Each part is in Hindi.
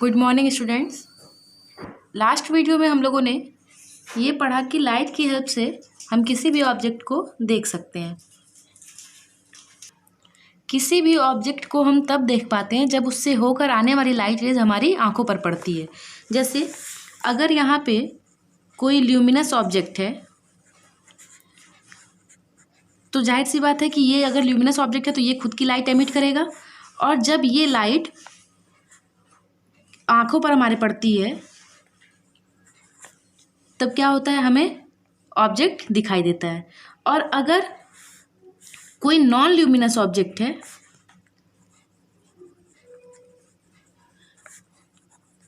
Good morning students. Last video में हम लोगों ने ये पढ़ा कि लाइट की हेल्प से हम किसी भी ऑब्जेक्ट को देख सकते हैं। किसी भी ऑब्जेक्ट को हम तब देख पाते हैं जब उससे होकर आने वाली लाइट रेज हमारी आंखों पर पड़ती है। जैसे अगर यहाँ पे कोई ल्यूमिनस ऑब्जेक्ट है तो जाहिर सी बात है कि ये अगर ल्यूमिनस ऑब्जेक्ट है तो ये खुद की लाइट एमिट करेगा, और जब ये लाइट आंखों पर हमारे पड़ती है तब क्या होता है, हमें ऑब्जेक्ट दिखाई देता है। और अगर कोई नॉन ल्यूमिनस ऑब्जेक्ट है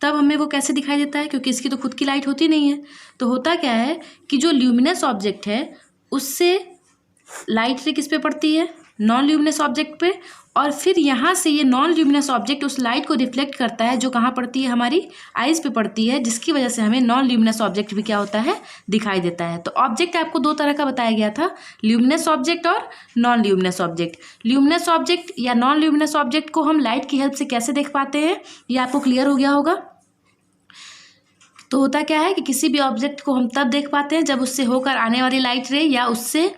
तब हमें वो कैसे दिखाई देता है, क्योंकि इसकी तो खुद की लाइट होती नहीं है। तो होता क्या है कि जो ल्यूमिनस ऑब्जेक्ट है उससे लाइट रे किस पे पड़ती है, नॉन ल्यूमिनस ऑब्जेक्ट पे, और फिर यहाँ से ये नॉन ल्यूमिनस ऑब्जेक्ट उस लाइट को रिफ्लेक्ट करता है जो कहाँ पड़ती है, हमारी आइज़ पे पड़ती है, जिसकी वजह से हमें नॉन ल्यूमिनस ऑब्जेक्ट भी क्या होता है, दिखाई देता है। तो ऑब्जेक्ट आपको दो तरह का बताया गया था, ल्यूमिनस ऑब्जेक्ट और non luminous object. Luminous object या नॉन ल्यूमिनस ऑब्जेक्ट को हम लाइट की हेल्प से कैसे देख पाते हैं, ये आपको क्लियर हो गया होगा। तो होता क्या है कि किसी भी ऑब्जेक्ट को हम तब देख पाते हैं जब उससे होकर आने वाली लाइट रे या उससे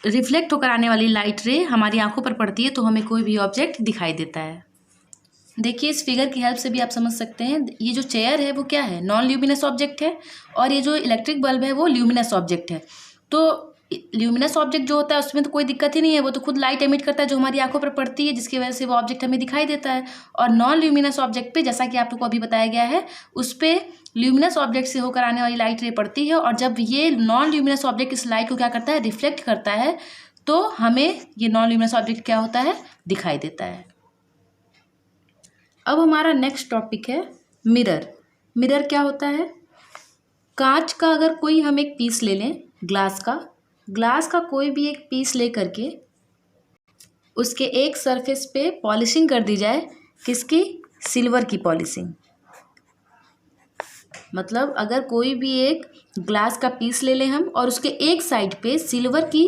रिफ्लेक्ट होकर आने वाली लाइट रे हमारी आंखों पर पड़ती है तो हमें कोई भी ऑब्जेक्ट दिखाई देता है। देखिए इस फिगर की हेल्प से भी आप समझ सकते हैं, ये जो चेयर है वो क्या है, नॉन ल्यूमिनस ऑब्जेक्ट है, और ये जो इलेक्ट्रिक बल्ब है वो ल्यूमिनस ऑब्जेक्ट है। तो ल्यूमिनस ऑब्जेक्ट जो होता है उसमें तो कोई दिक्कत ही नहीं है, वो तो खुद लाइट एमिट करता है जो हमारी आंखों पर पड़ती है, जिसकी वजह से वो ऑब्जेक्ट हमें दिखाई देता है। और नॉन ल्यूमिनस ऑब्जेक्ट पे, जैसा कि आप लोग को अभी बताया गया है, उस पर ल्यूमिनस ऑब्जेक्ट से होकर आने वाली लाइट रे पड़ती है, और जब ये नॉन ल्यूमिनस ऑब्जेक्ट इस लाइट को क्या करता है, रिफ्लेक्ट करता है, तो हमें ये नॉन ल्यूमिनस ऑब्जेक्ट क्या होता है, दिखाई देता है। अब हमारा नेक्स्ट टॉपिक है मिरर। मिरर क्या होता है, कांच का अगर कोई हम एक पीस ले लें, ग्लास का कोई भी एक पीस ले करके उसके एक सरफेस पे पॉलिशिंग कर दी जाए, किसकी, सिल्वर की पॉलिशिंग। मतलब अगर कोई भी एक ग्लास का पीस ले लें हम और उसके एक साइड पे सिल्वर की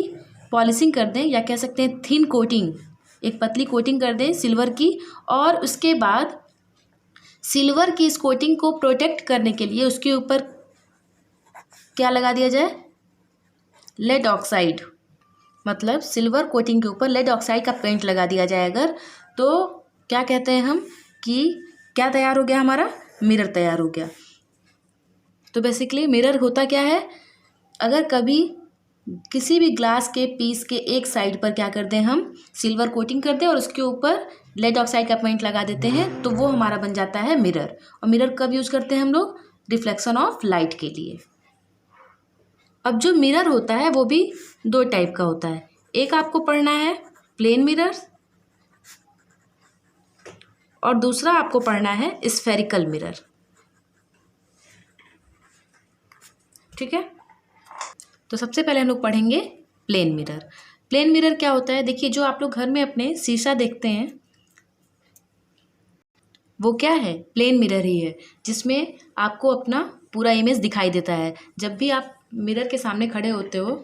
पॉलिशिंग कर दें, या कह सकते हैं थिन कोटिंग, एक पतली कोटिंग कर दें सिल्वर की, और उसके बाद सिल्वर की इस कोटिंग को प्रोटेक्ट करने के लिए उसके ऊपर क्या लगा दिया जाए, लेड ऑक्साइड। मतलब सिल्वर कोटिंग के ऊपर लेड ऑक्साइड का पेंट लगा दिया जाए अगर, तो क्या कहते हैं हम कि क्या तैयार हो गया, हमारा मिरर तैयार हो गया। तो बेसिकली मिरर होता क्या है, अगर कभी किसी भी ग्लास के पीस के एक साइड पर क्या कर दें, हम सिल्वर कोटिंग कर दें और उसके ऊपर लेड ऑक्साइड का पेंट लगा देते हैं, तो वो हमारा बन जाता है मिरर। और मिरर कब यूज़ करते हैं हम लोग, रिफ्लेक्शन ऑफ लाइट के लिए। अब जो मिरर होता है वो भी दो टाइप का होता है, एक आपको पढ़ना है प्लेन मिरर और दूसरा आपको पढ़ना है स्फेरिकल मिरर। ठीक है, तो सबसे पहले हम लोग पढ़ेंगे प्लेन मिरर। प्लेन मिरर क्या होता है, देखिए जो आप लोग घर में अपने शीशा देखते हैं वो क्या है, प्लेन मिरर ही है, जिसमें आपको अपना पूरा इमेज दिखाई देता है। जब भी आप मिरर के सामने खड़े होते हो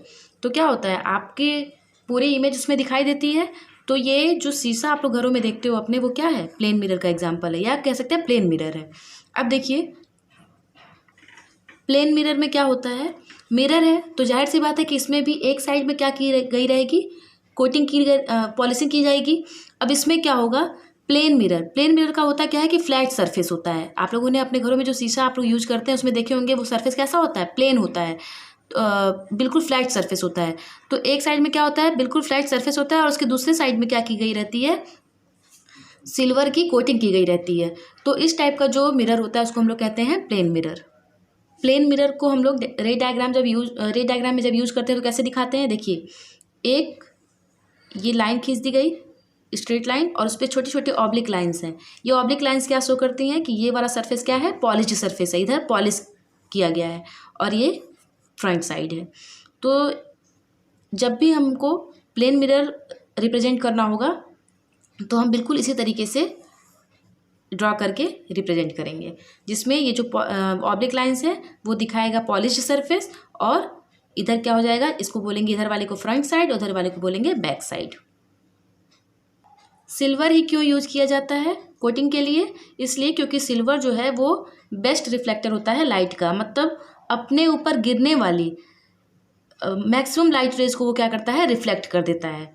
तो क्या होता है, आपके पूरी इमेज उसमें दिखाई देती है। तो ये जो शीशा आप लोग घरों में देखते हो अपने, वो क्या है, प्लेन मिरर का एग्जाम्पल है, या कह सकते हैं प्लेन मिरर है। अब देखिए प्लेन मिरर में क्या होता है, मिरर है तो जाहिर सी बात है कि इसमें भी एक साइड में क्या की गई रहेगी, कोटिंग की गई, पॉलिशिंग की जाएगी। अब इसमें क्या होगा, प्लेन मिरर का होता क्या है कि फ्लैट सरफेस होता है। आप लोगों ने अपने घरों में जो शीशा आप लोग यूज करते हैं उसमें देखे होंगे, वो सरफेस कैसा होता है, प्लेन होता है, बिल्कुल फ्लैट सरफेस होता है। तो एक साइड में क्या होता है, बिल्कुल फ्लैट सरफेस होता है, और उसके दूसरे साइड में क्या की गई रहती है, सिल्वर की कोटिंग की गई रहती है। तो इस टाइप का जो मिरर होता है उसको हम लोग कहते हैं प्लेन मिरर। प्लेन मिरर को हम लोग रे डायग्राम में जब यूज़ करते हैं तो कैसे दिखाते हैं, देखिए एक ये लाइन खींच दी गई, स्ट्रेट लाइन, और उस पर छोटी छोटी ऑब्लिक लाइंस हैं। ये ऑब्लिक लाइंस क्या शो करती हैं कि ये वाला सरफेस क्या है, पॉलिश्ड सरफेस है, इधर पॉलिश किया गया है, और ये फ्रंट साइड है। तो जब भी हमको प्लेन मिरर रिप्रेजेंट करना होगा तो हम बिल्कुल इसी तरीके से ड्रॉ करके रिप्रेजेंट करेंगे, जिसमें ये जो ऑब्लिक लाइंस है वो दिखाएगा पॉलिश्ड सरफेस, और इधर क्या हो जाएगा, इसको बोलेंगे इधर वाले को फ्रंट साइड, उधर वाले को बोलेंगे बैक साइड। सिल्वर ही क्यों यूज किया जाता है, कोटिंग के लिए, इसलिए क्योंकि सिल्वर जो है वो बेस्ट रिफ्लेक्टर होता है लाइट का, मतलब अपने ऊपर गिरने वाली मैक्सिमम लाइट रेज को वो क्या करता है, रिफ्लेक्ट कर देता है।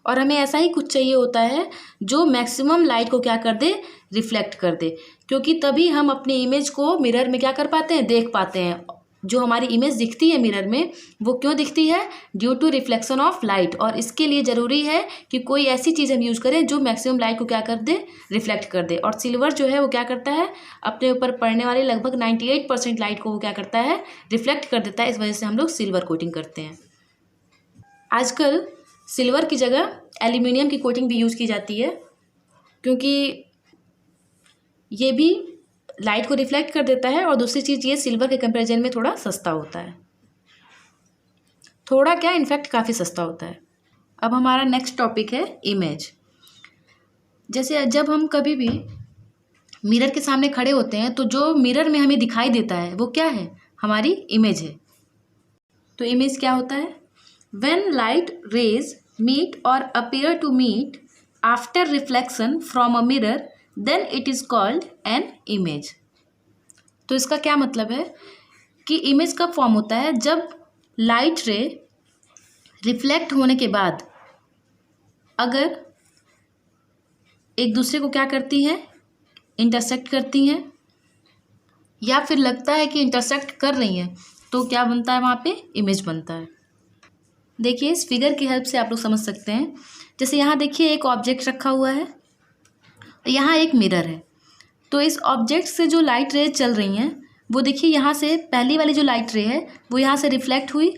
और हमें ऐसा ही कुछ चाहिए होता है जो मैक्सिमम लाइट को क्या कर दे, रिफ्लेक्ट कर दे, क्योंकि तभी हम अपनी इमेज को मिरर में क्या कर पाते हैं, देख पाते हैं। जो हमारी इमेज दिखती है मिरर में वो क्यों दिखती है, due to reflection of light. और इसके लिए ज़रूरी है कि कोई ऐसी चीज़ हम यूज़ करें जो मैक्सिमम लाइट को क्या कर दे, रिफ्लेक्ट कर दे। और सिल्वर जो है वो क्या करता है, अपने ऊपर पड़ने वाली लगभग 98% लाइट को वो क्या करता है, रिफ्लेक्ट कर देता है। इस वजह से हम लोग सिल्वर कोटिंग करते हैं। आजकल सिल्वर की जगह एल्यूमिनियम की कोटिंग भी यूज़ की जाती है, क्योंकि ये भी लाइट को रिफ्लेक्ट कर देता है और दूसरी चीज़ ये सिल्वर के कंपैरिजन में थोड़ा सस्ता होता है, थोड़ा क्या इनफैक्ट काफ़ी सस्ता होता है। अब हमारा नेक्स्ट टॉपिक है इमेज। जैसे जब हम कभी भी मिरर के सामने खड़े होते हैं तो जो मिरर में हमें दिखाई देता है वो क्या है, हमारी इमेज है। तो इमेज क्या होता है, व्हेन लाइट रेज मीट और appear to meet after reflection from a mirror then it is called an image. तो इसका क्या मतलब है कि इमेज कब फॉर्म होता है, जब लाइट रे रिफ्लेक्ट होने के बाद अगर एक दूसरे को क्या करती हैं, इंटरसेक्ट करती हैं, या फिर लगता है कि इंटरसेक्ट कर रही हैं, तो क्या बनता है, वहाँ पे इमेज बनता है। देखिए इस फिगर की हेल्प से आप लोग समझ सकते हैं। जैसे यहाँ देखिए एक ऑब्जेक्ट रखा हुआ है, यहाँ एक मिरर है, तो इस ऑब्जेक्ट से जो लाइट रे चल रही हैं वो देखिए यहाँ से पहली वाली जो लाइट रे है वो यहाँ से रिफ्लेक्ट हुई,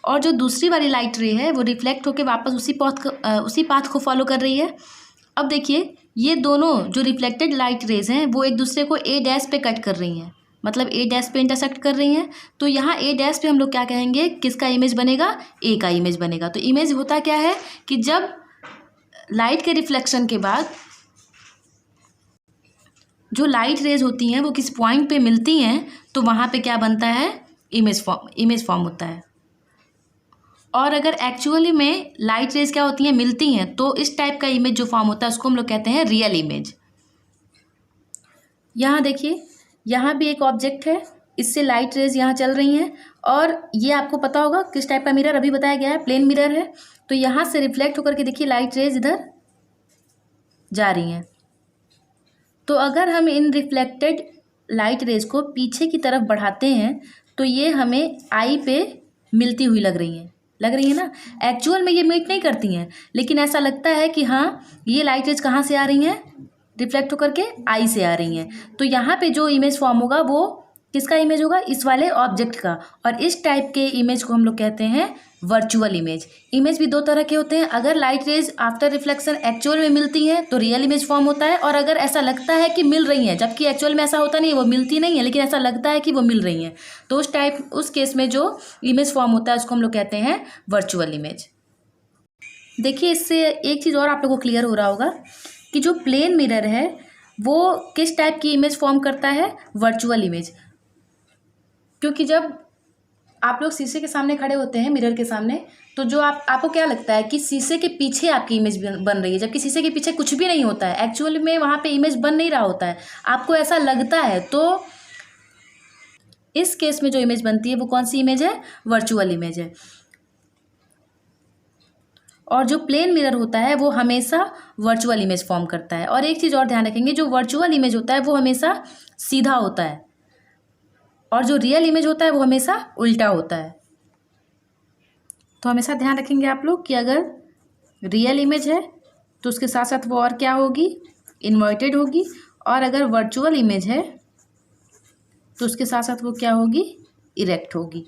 और जो दूसरी वाली लाइट रे है वो रिफ्लेक्ट होकर वापस उसी पाथ को फॉलो कर रही है। अब देखिए ये दोनों जो रिफ्लेक्टेड लाइट रेज हैं वो एक दूसरे को ए डैश पे कट कर रही हैं, मतलब ए डैश पे इंटरसेक्ट कर रही हैं। तो यहाँ ए डैश पे हम लोग क्या कहेंगे, किसका इमेज बनेगा, ए का इमेज बनेगा। तो इमेज होता क्या है कि जब लाइट के रिफ्लेक्शन के बाद जो लाइट रेज होती हैं वो किस पॉइंट पे मिलती हैं तो वहाँ पे क्या बनता है, इमेज फॉर्म होता है। और अगर एक्चुअली में लाइट रेज क्या होती हैं, मिलती हैं, तो इस टाइप का इमेज जो फॉर्म होता है उसको हम लोग कहते हैं रियल इमेज। यहाँ देखिए यहाँ भी एक ऑब्जेक्ट है, इससे लाइट रेज यहाँ चल रही हैं, और ये आपको पता होगा किस टाइप का मिरर अभी बताया गया है, प्लेन मिरर है। तो यहाँ से रिफ्लेक्ट होकर के देखिए लाइट रेज इधर जा रही हैं। तो अगर हम इन रिफ्लेक्टेड लाइट रेज को पीछे की तरफ बढ़ाते हैं तो ये हमें आई पे मिलती हुई लग रही है ना। एक्चुअल में ये मीट नहीं करती हैं, लेकिन ऐसा लगता है कि हाँ ये लाइट रेज कहाँ से आ रही हैं, रिफ्लेक्ट होकर के आई से आ रही हैं। तो यहाँ पे जो इमेज फॉर्म होगा वो किसका इमेज होगा, इस वाले ऑब्जेक्ट का। और इस टाइप के इमेज को हम लोग कहते हैं वर्चुअल इमेज। इमेज भी दो तरह के होते हैं, अगर light rays after reflection actual में मिलती हैं तो रियल इमेज फॉर्म होता है, और अगर ऐसा लगता है कि मिल रही हैं जबकि एक्चुअल में ऐसा होता नहीं है, वो मिलती नहीं है लेकिन ऐसा लगता है कि वो मिल रही हैं, तो उस केस में जो इमेज फॉर्म होता है उसको हम लोग कहते हैं वर्चुअल इमेज। देखिए इससे एक चीज़ और आप लोगों को क्लियर हो रहा होगा कि जो प्लेन मिरर है वो किस टाइप की इमेज फॉर्म करता है, वर्चुअल इमेज। क्योंकि जब आप लोग शीशे के सामने खड़े होते हैं, मिरर के सामने, तो जो आपको क्या लगता है कि शीशे के पीछे आपकी इमेज बन रही है, जबकि शीशे के पीछे कुछ भी नहीं होता है, एक्चुअल में वहाँ पे इमेज बन नहीं रहा होता है, आपको ऐसा लगता है। तो इस केस में जो इमेज बनती है वो कौन सी इमेज है, वर्चुअल इमेज है। और जो प्लेन मिरर होता है वो हमेशा वर्चुअल इमेज फॉर्म करता है। और एक चीज़ और ध्यान रखेंगे, जो वर्चुअल इमेज होता है वो हमेशा सीधा होता है, और जो रियल इमेज होता है वो हमेशा उल्टा होता है। तो हमेशा ध्यान रखेंगे आप लोग कि अगर रियल इमेज है तो उसके साथ साथ वो और क्या होगी, इन्वर्टेड होगी, और अगर वर्चुअल इमेज है तो उसके साथ साथ वो क्या होगी, इरेक्ट होगी।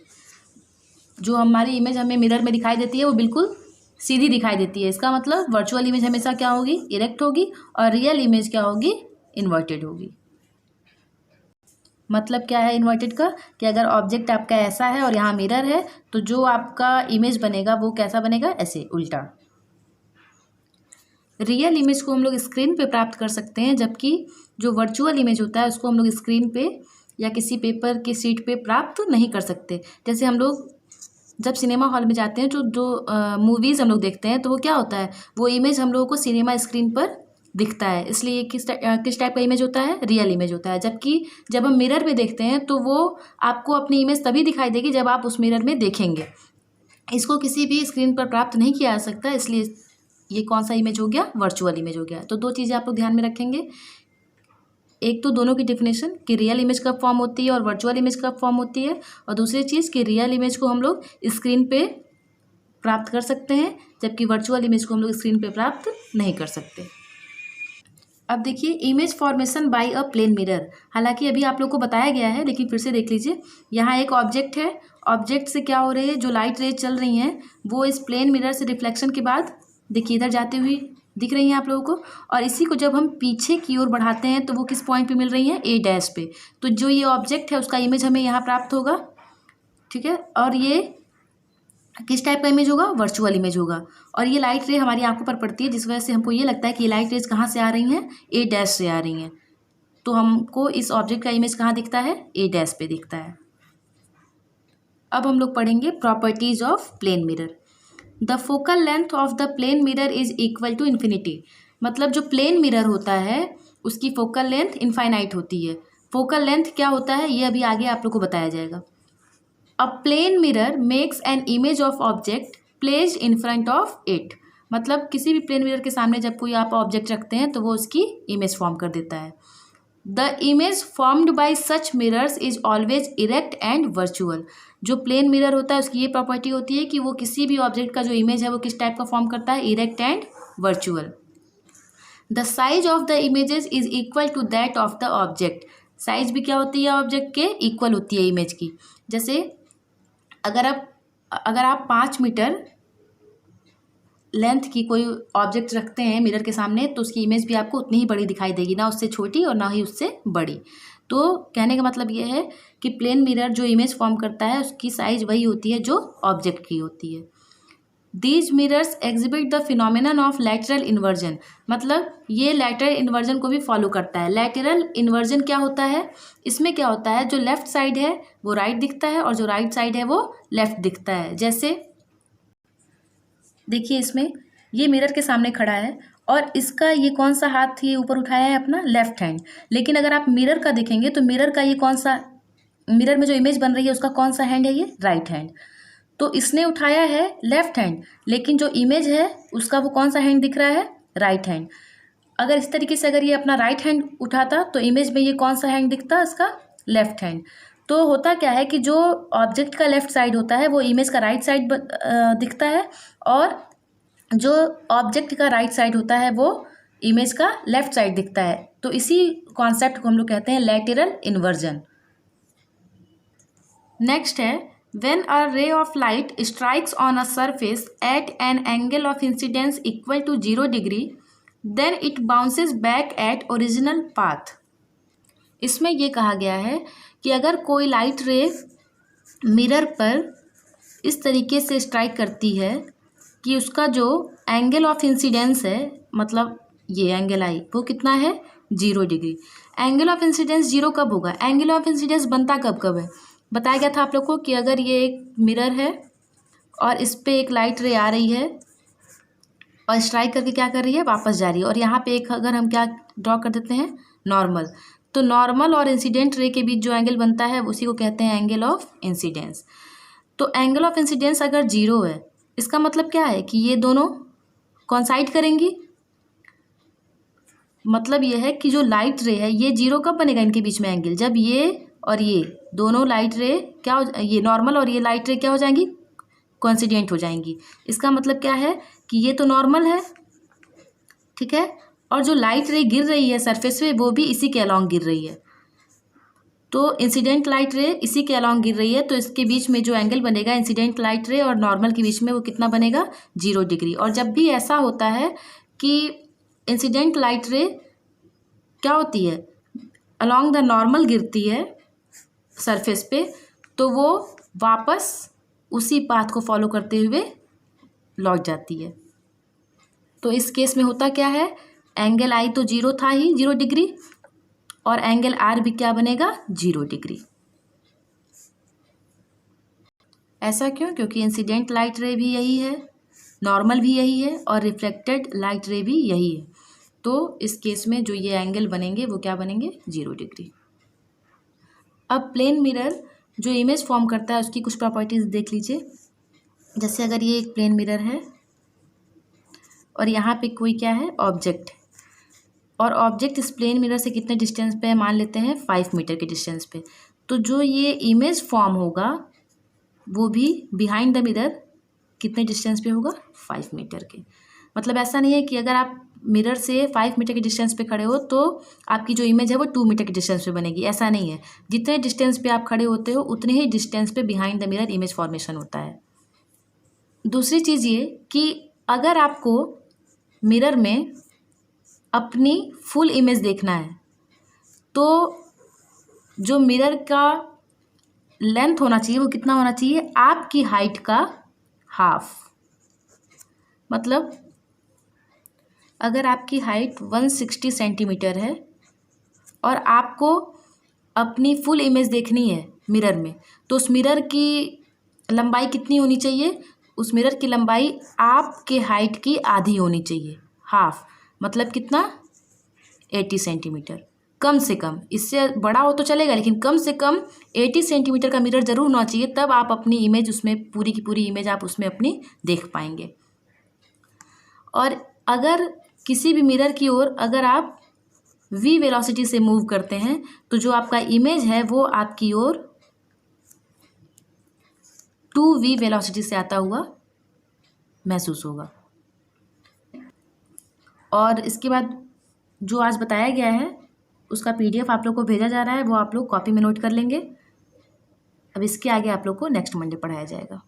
जो हमारी इमेज हमें मिरर में दिखाई देती है वो बिल्कुल सीधी दिखाई देती है, इसका मतलब वर्चुअल इमेज हमेशा क्या होगी, इरेक्ट होगी, और रियल इमेज क्या होगी, इन्वर्टेड होगी। मतलब क्या है इन्वर्टेड का, कि अगर ऑब्जेक्ट आपका ऐसा है और यहाँ मिरर है तो जो आपका इमेज बनेगा वो कैसा बनेगा, ऐसे उल्टा। रियल इमेज को हम लोग स्क्रीन पे प्राप्त कर सकते हैं, जबकि जो वर्चुअल इमेज होता है उसको हम लोग स्क्रीन पे या किसी पेपर की शीट पे प्राप्त नहीं कर सकते। जैसे हम लोग जब सिनेमा हॉल में जाते हैं जो मूवीज़ हम लोग देखते हैं तो वो क्या होता है, वो इमेज हम लोगों को सिनेमा स्क्रीन पर दिखता है, इसलिए ये किस टाइप का इमेज होता है, रियल इमेज होता है। जबकि जब हम मिरर में देखते हैं तो वो आपको अपनी इमेज तभी दिखाई देगी जब आप उस मिरर में देखेंगे। इसको किसी भी स्क्रीन पर प्राप्त नहीं किया जा सकता, इसलिए ये कौन सा इमेज हो गया, वर्चुअल इमेज हो गया। तो दो चीज़ें आप लोग ध्यान में रखेंगे, एक तो दोनों की डेफिनेशन कि रियल इमेज कब फॉर्म होती है और वर्चुअल इमेज कब फॉर्म होती है, और दूसरी चीज़ कि रियल इमेज को हम लोग स्क्रीन पे प्राप्त कर सकते हैं जबकि वर्चुअल इमेज को हम लोग स्क्रीन पे प्राप्त नहीं कर सकते। अब देखिए image formation by a plane mirror. हालांकि अभी आप लोग को बताया गया है लेकिन फिर से देख लीजिए। यहाँ एक ऑब्जेक्ट है, ऑब्जेक्ट से क्या हो रही है, जो लाइट रेज चल रही हैं वो इस प्लेन मिरर से रिफ्लेक्शन के बाद देखिए इधर जाती हुई दिख रही हैं आप लोगों को, और इसी को जब हम पीछे की ओर बढ़ाते हैं तो वो किस पॉइंट पे मिल रही हैं, ए डैश पे। तो जो ये ऑब्जेक्ट है उसका इमेज हमें यहाँ प्राप्त होगा, ठीक है। और ये किस टाइप का इमेज होगा, वर्चुअल इमेज होगा। और ये लाइट रे हमारी आंखों पर पड़ती है जिस वजह से हमको ये लगता है कि ये लाइट रेज कहाँ से आ रही हैं, ए डैश से आ रही हैं। तो हमको इस ऑब्जेक्ट का इमेज कहाँ दिखता है, ए डैश पे दिखता है। अब हम लोग पढ़ेंगे properties of plane mirror. The focal length of the plane mirror is equal to infinity. मतलब जो प्लेन मिरर होता है उसकी फोकल लेंथ इनफाइनाइट होती है। फोकल लेंथ क्या होता है ये अभी आगे आप लोग को बताया जाएगा। A plane mirror makes an image of object placed in front of it. मतलब किसी भी प्लेन मिरर के सामने जब कोई आप ऑब्जेक्ट रखते हैं तो वो उसकी इमेज फॉर्म कर देता है। The image formed by such mirrors is always erect and virtual. जो प्लेन मिरर होता है उसकी ये प्रॉपर्टी होती है कि वो किसी भी ऑब्जेक्ट का जो इमेज है वो किस टाइप का फॉर्म करता है, erect and virtual. The size of the images is equal to that of the object. Size भी क्या होती है, ऑब्जेक्ट के इक्वल होती है इमेज की। जैसे अगर आप 5 मीटर लेंथ की कोई ऑब्जेक्ट रखते हैं मिरर के सामने तो उसकी इमेज भी आपको उतनी ही बड़ी दिखाई देगी, ना उससे छोटी और ना ही उससे बड़ी। तो कहने का मतलब ये है कि प्लेन मिरर जो इमेज फॉर्म करता है उसकी साइज वही होती है जो ऑब्जेक्ट की होती है। These mirrors exhibit the phenomenon of lateral inversion. मतलब ये लैटरल इन्वर्जन को भी फॉलो करता है। लैटरल इन्वर्जन क्या होता है, इसमें क्या होता है, जो लेफ्ट साइड है वो राइट दिखता है और जो राइट साइड है वो लेफ्ट दिखता है। जैसे देखिए इसमें ये मिरर के सामने खड़ा है और इसका ये कौन सा हाथ ये ऊपर उठाया है, अपना लेफ्ट हैंड। लेकिन अगर आप मिरर का देखेंगे तो मिरर का ये कौन सा, मिरर में जो इमेज बन रही है उसका कौन सा हैंड है, ये राइट हैंड। तो इसने उठाया है लेफ्ट हैंड लेकिन जो इमेज है उसका वो कौन सा हैंड दिख रहा है, राइट हैंड। अगर इस तरीके से अगर ये अपना राइट हैंड उठाता तो इमेज में ये कौन सा हैंड दिखता, इसका लेफ्ट हैंड। तो होता क्या है कि जो ऑब्जेक्ट का लेफ्ट साइड होता है वो इमेज का राइट साइड दिखता है और जो ऑब्जेक्ट का राइट साइड होता है वो इमेज का लेफ्ट साइड दिखता है। तो इसी कॉन्सेप्ट को हम लोग कहते हैं लैटरल इन्वर्जन। नेक्स्ट है when a ray of light strikes on a surface at an angle of incidence equal to 0 degree then it bounces back at original path। इसमें ये कहा गया है कि अगर कोई लाइट रे मिरर पर इस तरीके से स्ट्राइक करती है कि उसका जो एंगल ऑफ इंसिडेंस है, मतलब ये एंगल आई वो कितना है, 0 डिग्री। एंगल ऑफ इंसिडेंस 0 कब होगा, एंगल ऑफ इंसिडेंस बनता कब है, बताया गया था आप लोग को कि अगर ये एक मिरर है और इस पे एक लाइट रे आ रही है और स्ट्राइक करके क्या कर रही है, वापस जा रही है। और यहाँ पे एक अगर हम क्या ड्रॉ कर देते हैं, नॉर्मल। तो नॉर्मल और इंसिडेंट रे के बीच जो एंगल बनता है उसी को कहते हैं एंगल ऑफ इंसिडेंस। तो एंगल ऑफ इंसिडेंस अगर 0 है इसका मतलब क्या है कि ये दोनों कॉन्साइड करेंगी। मतलब ये है कि जो लाइट रे है ये 0 कब बनेगा इनके बीच में एंगल, जब ये और ये दोनों लाइट रे क्या हो, ये नॉर्मल और ये लाइट रे क्या हो जाएंगी, कोइंसिडेंट हो जाएंगी। इसका मतलब क्या है कि ये तो नॉर्मल है, ठीक है, और जो लाइट रे गिर रही है सरफेस पे वो भी इसी के अलॉन्ग गिर रही है। तो इंसिडेंट लाइट रे इसी के अलॉन्ग गिर रही है तो इसके बीच में जो एंगल बनेगा इंसिडेंट लाइट रे और नॉर्मल के बीच में वो कितना बनेगा, 0 डिग्री। और जब भी ऐसा होता है कि इंसिडेंट लाइट रे क्या होती है, अलॉन्ग द नॉर्मल गिरती है सरफेस पे, तो वो वापस उसी पाथ को फॉलो करते हुए लौट जाती है। तो इस केस में होता क्या है, एंगल आई तो 0 था ही, 0 डिग्री, और एंगल आर भी क्या बनेगा, 0 डिग्री। ऐसा क्यों? क्योंकि इंसिडेंट लाइट रे भी यही है, नॉर्मल भी यही है और रिफ्लेक्टेड लाइट रे भी यही है। तो इस केस में जो ये एंगल बनेंगे वो क्या बनेंगे? 0 डिग्री। अब प्लेन मिरर जो इमेज फॉर्म करता है उसकी कुछ प्रॉपर्टीज़ देख लीजिए। जैसे अगर ये एक प्लेन मिरर है और यहाँ पे कोई क्या है? ऑब्जेक्ट, और ऑब्जेक्ट इस प्लेन मिरर से कितने डिस्टेंस पे है? मान लेते हैं 5 मीटर के डिस्टेंस पे। तो जो ये इमेज फॉर्म होगा वो भी बिहाइंड द मिरर कितने डिस्टेंस पे होगा? 5 मीटर के। मतलब ऐसा नहीं है कि अगर आप मिरर से 5 मीटर के डिस्टेंस पे खड़े हो तो आपकी जो इमेज है वो 2 मीटर के डिस्टेंस पे बनेगी, ऐसा नहीं है। जितने डिस्टेंस पे आप खड़े होते हो उतने ही डिस्टेंस पे behind the mirror image formation होता है। दूसरी चीज़ ये कि अगर आपको मिरर में अपनी फुल इमेज देखना है तो जो मिरर का लेंथ होना चाहिए वो कितना होना चाहिए? आपकी हाइट का हाफ। मतलब अगर आपकी हाइट 160 सेंटीमीटर है और आपको अपनी फुल इमेज देखनी है मिरर में, तो उस मिरर की लंबाई कितनी होनी चाहिए? उस मिरर की लंबाई आपके हाइट की आधी होनी चाहिए, हाफ। मतलब कितना? 80 सेंटीमीटर कम से कम। इससे बड़ा हो तो चलेगा लेकिन कम से कम 80 सेंटीमीटर का मिरर ज़रूर होना चाहिए, तब आप अपनी इमेज उसमें पूरी की पूरी इमेज आप उसमें अपनी देख पाएंगे। और अगर किसी भी मिरर की ओर अगर आप v वेलोसिटी से मूव करते हैं तो जो आपका इमेज है वो आपकी ओर 2v वेलोसिटी से आता हुआ महसूस होगा। और इसके बाद जो आज बताया गया है उसका PDF आप लोग को भेजा जा रहा है, वो आप लोग कॉपी में नोट कर लेंगे। अब इसके आगे आप लोग को नेक्स्ट मंडे पढ़ाया जाएगा।